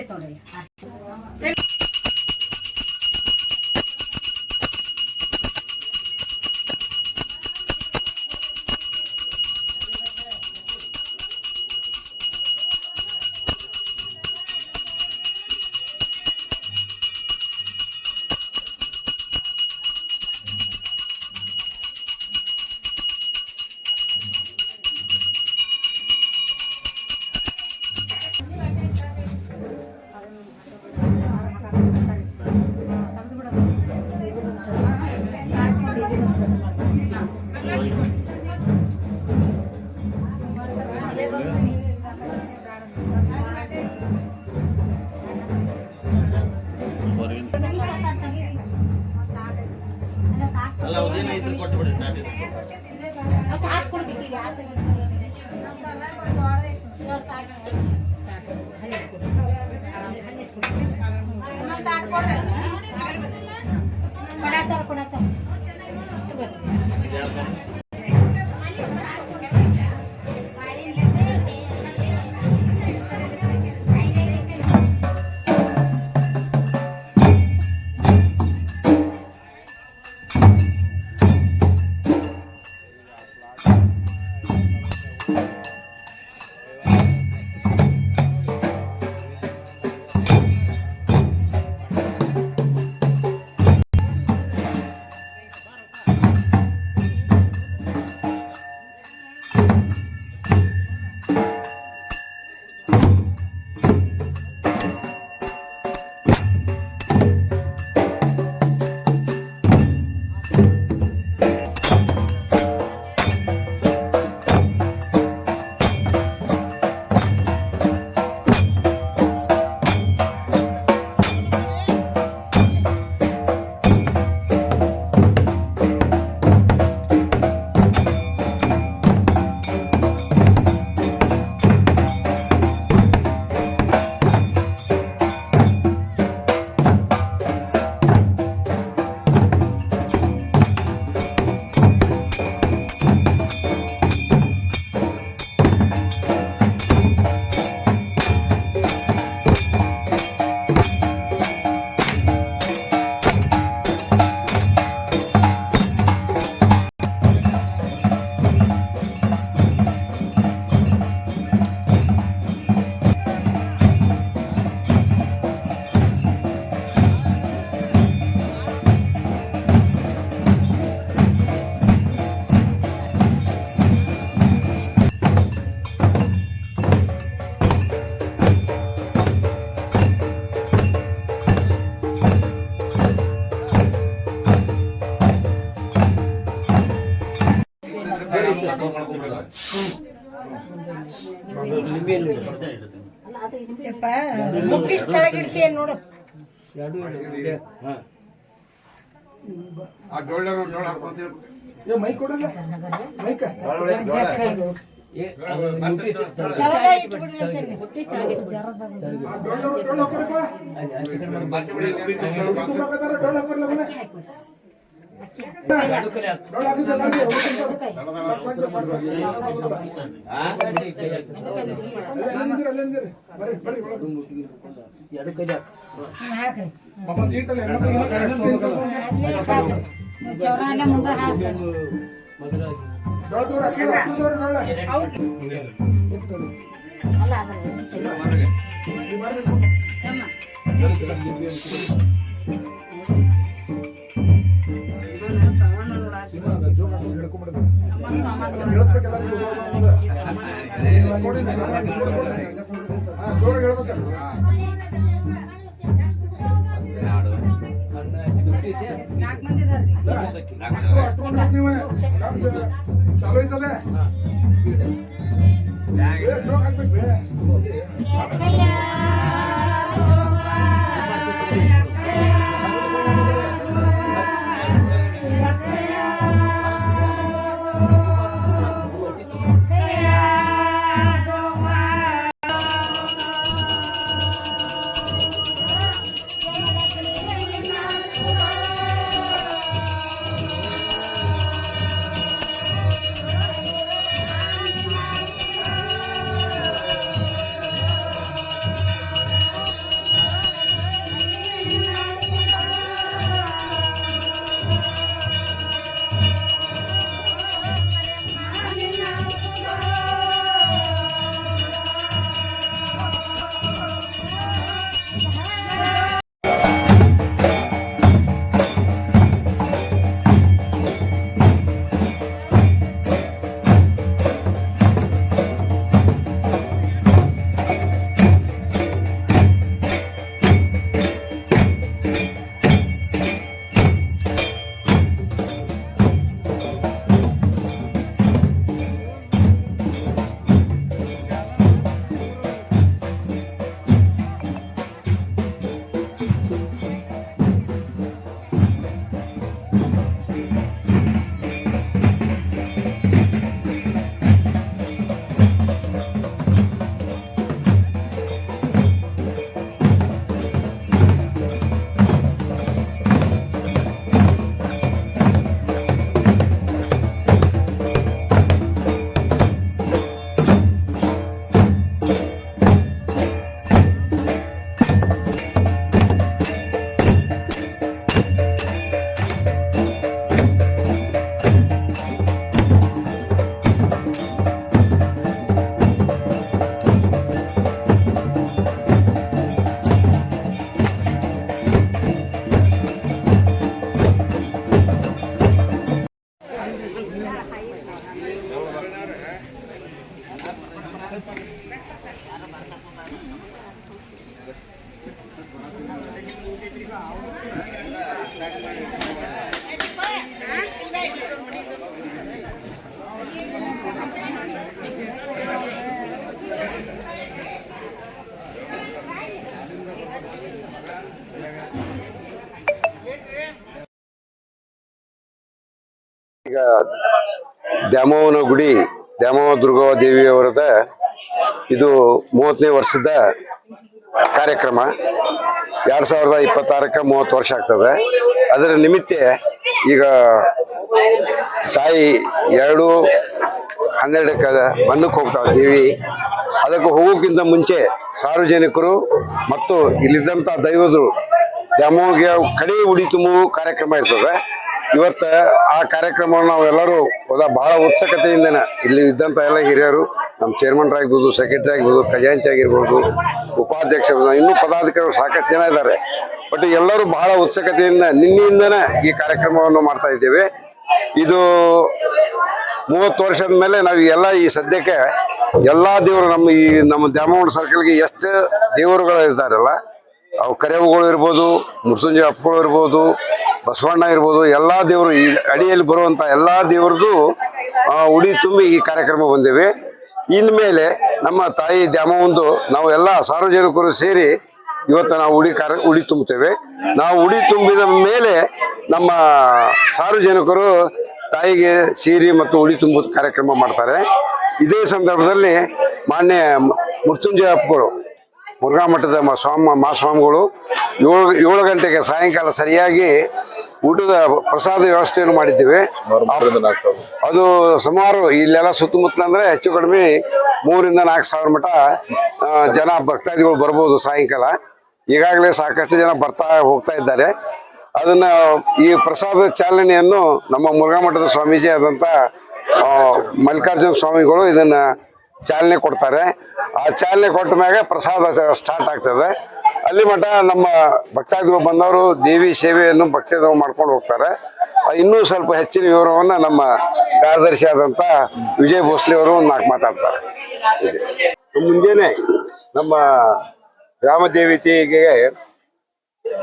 ನೋಡ್ರಿ. ನೋಡು ಮೈಕ್ ಕೊಡಲ್ಲ ಮೈಕ್ ಚಾಲು ಐತದೆ ಈಗ ದ್ಯಾಮವ್ವನ ಗುಡಿ ದ್ಯಾಮವ್ವ ದುರ್ಗಾದೇವಿಯವರದ ಇದು 30ನೇ ವರ್ಷದ ಕಾರ್ಯಕ್ರಮ. 2026ಕ್ಕೆ 30 ವರ್ಷ ಆಗ್ತದೆ. ಅದರ ನಿಮಿತ್ತ ಈಗ ತಾಯಿ 2/12ಕ್ಕೆ ಮಣ್ಣಕ್ಕೆ ಹೋಗ್ತಾಳೆ ದೇವಿ. ಅದಕ್ಕೆ ಹೋಗೋಕ್ಕಿಂತ ಮುಂಚೆ ಸಾರ್ವಜನಿಕರು ಮತ್ತು ಇಲ್ಲಿದ್ದಂಥ ದೈವದರು ದ್ಯಾಮವ್ವಗೆ ಕಡೆ ಉಡಿ ತುಂಬುವ ಕಾರ್ಯಕ್ರಮ ಇರ್ತದೆ. ಇವತ್ತು ಆ ಕಾರ್ಯಕ್ರಮವನ್ನು ನಾವೆಲ್ಲರೂ ಬಹಳ ಉತ್ಸುಕತೆಯಿಂದನೇ ಇಲ್ಲಿ ಇದ್ದಂಥ ಎಲ್ಲ ಹಿರಿಯರು, ನಮ್ಮ ಚೇರ್ಮನ್ರಾಗಿರ್ಬೋದು, ಸೆಕ್ರೆಟರಿ ಆಗಿರ್ಬೋದು, ಖಜಾಂಚಿ ಆಗಿರ್ಬೋದು, ಉಪಾಧ್ಯಕ್ಷರು, ಇನ್ನೂ ಪದಾಧಿಕಾರಿಗಳು ಸಾಕಷ್ಟು ಜನ ಇದ್ದಾರೆ. ಬಟ್ ಎಲ್ಲರೂ ಬಹಳ ಉತ್ಸುಕತೆಯಿಂದ ನಿನ್ನೆಯಿಂದನೇ ಈ ಕಾರ್ಯಕ್ರಮವನ್ನು ಮಾಡ್ತಾ ಇದ್ದೇವೆ. ಇದು 30 ವರ್ಷದ ಮೇಲೆ ನಾವು ಎಲ್ಲ ಈ ಸದ್ಯಕ್ಕೆ ಎಲ್ಲ ದೇವರು ನಮ್ಮ ದ್ಯಾಮವ್ವ ಸರ್ಕಲ್ಗೆ ಎಷ್ಟು ದೇವರುಗಳು ಇರ್ತಾರಲ್ಲ, ಅವು ಕರೆವುಗಳು ಇರ್ಬೋದು, ಮುರ್ಸುಂಜಿ ಅಪ್ಪಗಳು ಇರ್ಬೋದು, ಬಸವಣ್ಣ ಇರ್ಬೋದು, ಎಲ್ಲ ದೇವರು ಈ ಅಡಿಯಲ್ಲಿ ಬರುವಂಥ ಎಲ್ಲ ದೇವ್ರದ್ದು ಉಡಿ ತುಂಬಿ ಈ ಕಾರ್ಯಕ್ರಮ ಬಂದೇವೆ. ಇನ್ಮೇಲೆ ನಮ್ಮ ತಾಯಿ ದ್ಯಾಮವ್ವಂದು ನಾವು ಎಲ್ಲ ಸಾರ್ವಜನಿಕರು ಸೇರಿ ಇವತ್ತು ನಾವು ಉಡಿ ತುಂಬುತ್ತೇವೆ. ನಾವು ಉಡಿ ತುಂಬಿದ ಮೇಲೆ ನಮ್ಮ ಸಾರ್ವಜನಿಕರು ತಾಯಿಗೆ ಸೀರೆ ಮತ್ತು ಉಡಿ ತುಂಬುವ ಕಾರ್ಯಕ್ರಮ ಮಾಡ್ತಾರೆ. ಇದೇ ಸಂದರ್ಭದಲ್ಲಿ ಮಾನ್ಯ ಮೃತ್ಯುಂಜಯ ಅಪ್ಪಗಳು, ಮುರುಘಾ ಮಠದ ಮಹಾಸ್ವಾಮಿಗಳು 7 ಗಂಟೆಗೆ ಸಾಯಂಕಾಲ ಸರಿಯಾಗಿ ಊಟದ ಪ್ರಸಾದ ವ್ಯವಸ್ಥೆಯನ್ನು ಮಾಡಿದ್ದೇವೆ. ಅದು ಸುಮಾರು ಇಲ್ಲೆಲ್ಲ ಸುತ್ತಮುತ್ತಲ ಅಂದ್ರೆ ಹೆಚ್ಚು ಕಡಿಮೆ 3,000-4,000 ಮಟ ಜನ ಭಕ್ತಾದಿಗಳು ಬರ್ಬೋದು ಸಾಯಂಕಾಲ. ಈಗಾಗಲೇ ಸಾಕಷ್ಟು ಜನ ಹೋಗ್ತಾ ಇದ್ದಾರೆ. ಅದನ್ನ ಈ ಪ್ರಸಾದದ ಚಾಲನೆಯನ್ನು ನಮ್ಮ ಮುರುಘಾ ಮಠದ ಸ್ವಾಮೀಜಿ ಆದಂತ ಮಲ್ಲಿಕಾರ್ಜುನ ಸ್ವಾಮಿಗಳು ಇದನ್ನ ಚಾಲನೆ ಕೊಡ್ತಾರೆ. ಆ ಚಾಲನೆ ಕೊಟ್ಟ ಮ್ಯಾಗ ಪ್ರಸಾದ ಸ್ಟಾರ್ಟ್ ಆಗ್ತದೆ. ಅಲ್ಲಿ ಮಠ ನಮ್ಮ ಭಕ್ತಾದಿಗಳು ಬಂದವರು ದೇವಿ ಸೇವೆಯನ್ನು ಭಕ್ತಿಯನ್ನು ಮಾಡ್ಕೊಂಡು ಹೋಗ್ತಾರೆ. ಇನ್ನೂ ಸ್ವಲ್ಪ ಹೆಚ್ಚಿನ ವಿವರವನ್ನು ನಮ್ಮ ಕಾರ್ಯದರ್ಶಿ ಆದಂತ ವಿಜಯ್ ಭೋಸ್ಲೆ ಅವರು 4 ಮಾತಾಡ್ತಾರೆ. ಮುಂಜಾನೆ ನಮ್ಮ ಗ್ರಾಮದೇವತೆಗೆ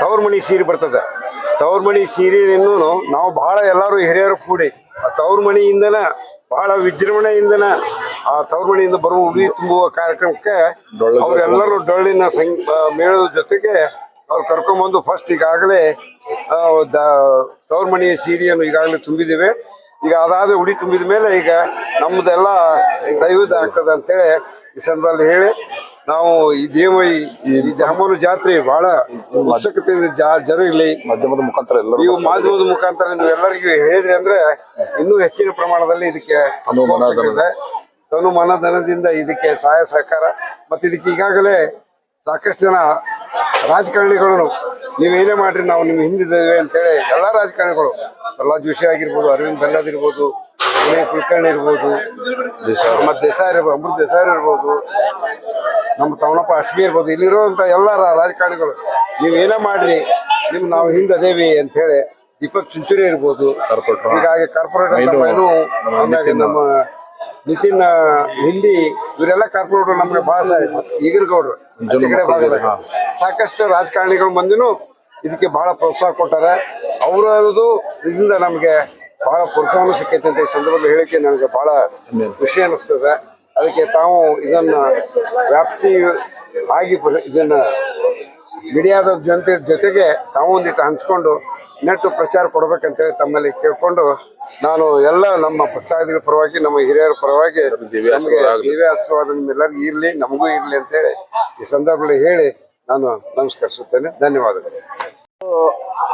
ತವರ್ಮಣಿ ಸೀರೆ ಬರ್ತದೆ. ತವರ್ಮಣಿ ಸೀರೆಯನ್ನು ನಾವು ಬಹಳ ಎಲ್ಲರೂ ಹಿರಿಯರು ಕೂಡಿ ತವರ್ಮಣಿಯಿಂದನ ಬಹಳ ವಿಜೃಂಭಣೆಯಿಂದನ ಆ ತವರ್ಮಣಿಯಿಂದ ಬರುವ ಉಡಿ ತುಂಬುವ ಕಾರ್ಯಕ್ರಮಕ್ಕೆ ಅವರೆಲ್ಲರೂ ಡೊಳ್ಳಿನ ಮೇಳದ ಜೊತೆಗೆ ಅವ್ರು ಕರ್ಕೊಂಡ್ಬಂದು ಫಸ್ಟ್ ಈಗಾಗಲೇ ತವರ್ಮಣಿಯ ಸೀರೆಯನ್ನು ಈಗಾಗಲೇ ತುಂಬಿದ್ದೇವೆ. ಈಗ ಅದಾದ ಉಡಿ ತುಂಬಿದ ಮೇಲೆ ಈಗ ನಮ್ಮದೆಲ್ಲ ದೈವದ ಆಗ್ತದೆ ಅಂತೇಳಿ ಈ ಸಂದರ್ಭದಲ್ಲಿ ಹೇಳಿ ನಾವು ಈ ದ್ಯಾಮವ್ವನ ಜಾತ್ರೆ ಬಹಳ ಉತ್ಸುಕತೆಯಿಂದ ಜನ ಇಲ್ಲಿ ಮಾಧ್ಯಮದ ಮುಖಾಂತರ ನೀವು ಎಲ್ಲರಿಗೂ ಹೇಳಿದ್ರಿ ಅಂದ್ರೆ ಇನ್ನೂ ಹೆಚ್ಚಿನ ಪ್ರಮಾಣದಲ್ಲಿ ಇದಕ್ಕೆ ತನುಮನಧನದಿಂದ ಇದಕ್ಕೆ ಸಹಾಯ ಸಹಕಾರ ಮತ್ತೆ ಇದಕ್ಕೆ ಈಗಾಗಲೇ ಸಾಕಷ್ಟು ಜನ ರಾಜಕಾರಣಿಗಳು ನೀವೇನೇ ಮಾಡ್ರಿ ನಾವು ನಿಮ್ ಹಿಂದಿದ್ದೇವೆ ಅಂತೇಳಿ ಎಲ್ಲಾ ರಾಜಕಾರಣಿಗಳು ಪ್ರಹ್ಲಾದ್ ಜೋಶಿ ಆಗಿರ್ಬೋದು, ಅರವಿಂದ್ ಬೆಲ್ಲದ್ ಇರ್ಬೋದು, ವಿನಯ್ ಕುಲಕರ್ಣಿ ಇರ್ಬೋದು, ಮತ್ತೆ ಅಮೃತ್ ದೇಸಾಯಿ ಇರ್ಬೋದು, ನಮ್ಮ ತವನಪ್ಪ ಅಷ್ಟಿಗೆ ಇರ್ಬೋದು, ಇಲ್ಲಿರುವಂತ ಎಲ್ಲ ರಾಜಕಾರಣಿಗಳು ನೀವೇನೇ ಮಾಡ್ರಿ ನಾವು ಹಿಂದದೇವಿ ಅಂತ ಹೇಳಿ ದೀಪಕ್ ಚುಂಚುರಿ ಇರ್ಬೋದು, ಹೀಗಾಗಿ ಕಾರ್ಪೊರೇಟರ್ ನಮ್ಮ ನಿತಿನ್ ಹಿಂಡಿ ಇವರೆಲ್ಲ ಕಾರ್ಪೊರೇಟರ್ ನಮ್ಗೆ ಬಹಳ ಈಗಿನ ಗೌಡ್ರು ಕಡೆ ಭಾಗದಾಗ ಸಾಕಷ್ಟು ರಾಜಕಾರಣಿಗಳು ಮಂದಿನೂ ಇದಕ್ಕೆ ಬಹಳ ಪ್ರೋತ್ಸಾಹ ಕೊಟ್ಟಾರೆ. ಅವರದು ಇದರಿಂದ ನಮ್ಗೆ ಬಹಳ ಪ್ರೋತ್ಸಾಹ ಸಿಕ್ಕೈತೆ ಅಂತ ಈ ಸಂದರ್ಭದಲ್ಲಿ ಹೇಳಿಕೆ ನನಗೆ ಬಹಳ ಖುಷಿ ಅನಿಸ್ತದೆ. ಅದಕ್ಕೆ ತಾವು ಇದನ್ನ ವ್ಯಾಪ್ತಿ ಆಗಿ ಇದನ್ನ ಮೀಡಿಯಾದ ಜೊತೆಗೆ ತಾವು ಒಂದಿಟ್ಟು ಹಂಚ್ಕೊಂಡು ನೆಟ್ಟು ಪ್ರಚಾರ ಕೊಡ್ಬೇಕಂತೇಳಿ ತಮ್ಮಲ್ಲಿ ಕೇಳ್ಕೊಂಡು ನಾನು ಎಲ್ಲ ನಮ್ಮ ಭಕ್ತಾದಿಗಳ ಪರವಾಗಿ ನಮ್ಮ ಹಿರಿಯರ ಪರವಾಗಿ ದಿವ್ಯ ಆಶೀರ್ವಾದ ನಿಮ್ಮೆಲ್ಲರಿಗೂ ಇರ್ಲಿ, ನಮಗೂ ಇರ್ಲಿ ಅಂತೇಳಿ ಈ ಸಂದರ್ಭದಲ್ಲಿ ಹೇಳಿ ನಾನು ನಮಸ್ಕರಿಸುತ್ತೇನೆ. ಧನ್ಯವಾದಗಳು.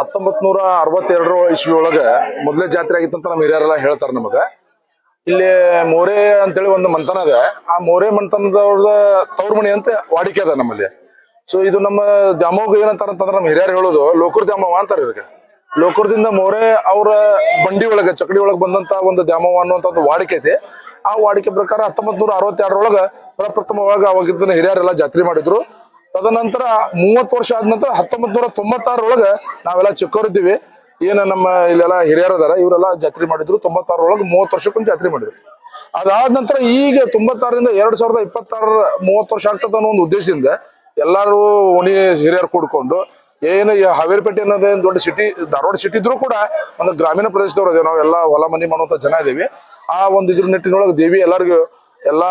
1962 ಇಸ್ವಿ ಒಳಗೆ ಮೊದಲೇ ಜಾತ್ರೆ ಆಗಿತ್ತಂತ ನಮ್ಮ ಹಿರಿಯರೆಲ್ಲ ಹೇಳ್ತಾರೆ. ನಮಗ ಇಲ್ಲಿ ಮೋರೆ ಅಂತೇಳಿ ಒಂದು ಮಂತನ ಇದೆ. ಆ ಮೋರೆ ಮಂತನದವ್ರದ ತವರ್ಮಣಿ ಅಂತ ವಾಡಿಕೆ ಅದ ನಮ್ಮಲ್ಲಿ. ಸೊ ಇದು ನಮ್ಮ ದ್ಯಾಮವ್ವಗೆ ಏನಂತಾರಂತಂದ್ರೆ ನಮ್ಮ ಹಿರಿಯರು ಹೇಳೋದು ಲೋಕೂರ್ ದ್ಯಾಮವ್ವ ಅಂತಾರೆ. ಇವ್ರಿಗೆ ಲೋಕೂರ್ದಿಂದ ಮೋರೆ ಅವರ ಬಂಡಿ ಒಳಗೆ ಚಕಡಿ ಒಳಗೆ ಬಂದಂತ ಒಂದು ದ್ಯಾಮವ್ವ ಅನ್ನುವಂತ ಒಂದು ವಾಡಿಕೆ ಐತಿ. ಆ ವಾಡಿಕೆ ಪ್ರಕಾರ 1962 ಪ್ರಪ್ರಥಮವಾಗಿ ಅವಾಗಿದ್ದನ್ನ ಹಿರಿಯರೆಲ್ಲ ಜಾತ್ರೆ ಮಾಡಿದ್ರು. ತದನಂತರ 30 ವರ್ಷ ಆದ ನಂತರ 1996 ನಾವೆಲ್ಲ ಚಿಕ್ಕವರಿದ್ದೀವಿ. ಏನು ನಮ್ಮ ಇಲ್ಲೆಲ್ಲ ಹಿರಿಯರ ಅದಾರ ಇವರೆಲ್ಲ ಜಾತ್ರೆ ಮಾಡಿದ್ರು. 96 30 ವರ್ಷಕ್ಕೊಂದು ಜಾತ್ರೆ ಮಾಡಿದ್ರು. ಅದಾದ ನಂತರ ಈಗ 96ರಿಂದ 2026 30 ವರ್ಷ ಆಗ್ತದ ಅನ್ನೋ ಒಂದು ಉದ್ದೇಶದಿಂದ ಎಲ್ಲಾರು ಓಣಿ ಹಿರಿಯರು ಕೂಡ್ಕೊಂಡು ಏನು ಈ ಹಾವೇರಿಪೇಟೆ ಅನ್ನೋದೇ ಒಂದು ದೊಡ್ಡ ಸಿಟಿ, ಧಾರವಾಡ ಸಿಟಿ ಇದ್ರೂ ಕೂಡ ಒಂದು ಗ್ರಾಮೀಣ ಪ್ರದೇಶದವ್ರು ಅದೇವಿ, ನಾವೆಲ್ಲ ಹೊಲ ಮನೆ ಮಾಡುವಂತ ಜನ ಇದೀವಿ. ಆ ಒಂದು ಇದ್ರ ನಿಟ್ಟಿನೊಳಗೆ ದೇವಿ ಎಲ್ಲರಿಗೂ ಎಲ್ಲಾ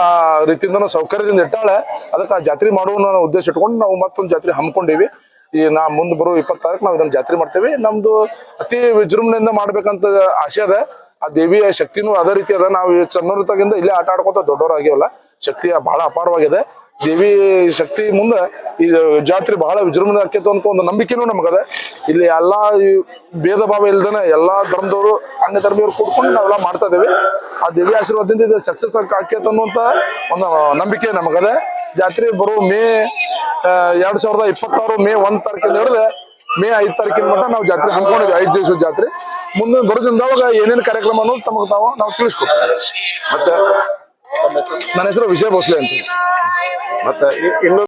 ರೀತಿಯಿಂದನೂ ಸೌಕರ್ಯದಿಂದ ಇಟ್ಟಾಳೆ. ಅದಕ್ಕೆ ಆ ಜಾತ್ರೆ ಮಾಡುವ ಉದ್ದೇಶ ಇಟ್ಕೊಂಡು ನಾವು ಮತ್ತೊಂದು ಜಾತ್ರೆ ಹಮ್ಮಿಕೊಂಡಿವಿ. ಈ ಮುಂದೆ ಬರೋ 20 ತಾರೀಕು ನಾವು ಇದನ್ನ ಜಾತ್ರೆ ಮಾಡ್ತೇವೆ. ನಮ್ದು ಅತಿ ವಿಜೃಂಭಣೆಯಿಂದ ಮಾಡ್ಬೇಕಂತ ಆಸೆ ಅದ. ಆ ದೇವಿಯ ಶಕ್ತಿನೂ ಅದೇ ರೀತಿ ಅದ. ನಾವು ಸಣ್ಣತಗಿಂದ ಇಲ್ಲೇ ಆಟ ಆಡ್ಕೊಂತ ದೊಡ್ಡವರಾಗ್ಯವಲ್ಲ, ಶಕ್ತಿ ಬಹಳ ಅಪಾರವಾಗಿದೆ. ದೇವಿ ಶಕ್ತಿ ಮುಂದೆ ಈ ಜಾತ್ರೆ ಬಹಳ ವಿಜೃಂಭಣೆ ಆಕೈತೆ ಅಂತ ಒಂದು ನಂಬಿಕೆನೂ ನಮಗದ. ಇಲ್ಲಿ ಎಲ್ಲಾ ಭೇದ ಭಾವ ಇಲ್ದನ ಎಲ್ಲಾ ಧರ್ಮದವರು ಅನ್ಯ ಧರ್ಮೀಯರು ಕೂಡ್ಕೊಂಡು ನಾವೆಲ್ಲ ಮಾಡ್ತಾ ಇದ್ದೇವೆ. ಆ ದೇವಿ ಆಶೀರ್ವಾದದಿಂದ ಇದು ಸಕ್ಸಸ್ ಆಕೈತೆ ಅನ್ನುವಂತ ಒಂದು ನಂಬಿಕೆ ನಮಗದ. ಜಾತ್ರೆ ಬರೋ ಮೇ 2026 ಮೇ 1 ತಾರೀಕಿಂದ ಹಿಡಿದು ಮೇ 5 ತಾರೀಕಿನ ಮಟ್ಟ ನಾವು ಜಾತ್ರೆ ಹಮ್ಮಿಕೊಂಡಿದ್ವಿ. 5 ದಿವಸದ ಜಾತ್ರೆ. ಮುಂದೆ ಬರೋದ್ರಿಂದವಾಗ ಏನೇನು ಕಾರ್ಯಕ್ರಮ ಅನ್ನೋದು ತಮಗೆ ನಾವು ತಿಳಿಸ್ಕೊಡ್ತೀವಿ. ಮತ್ತೆ ನನ್ನ ಹೆಸರು ವಿಜಯ ಭೋಸ್ಲೆ ಅಂತ. ಮತ್ತೆ ಇನ್ನು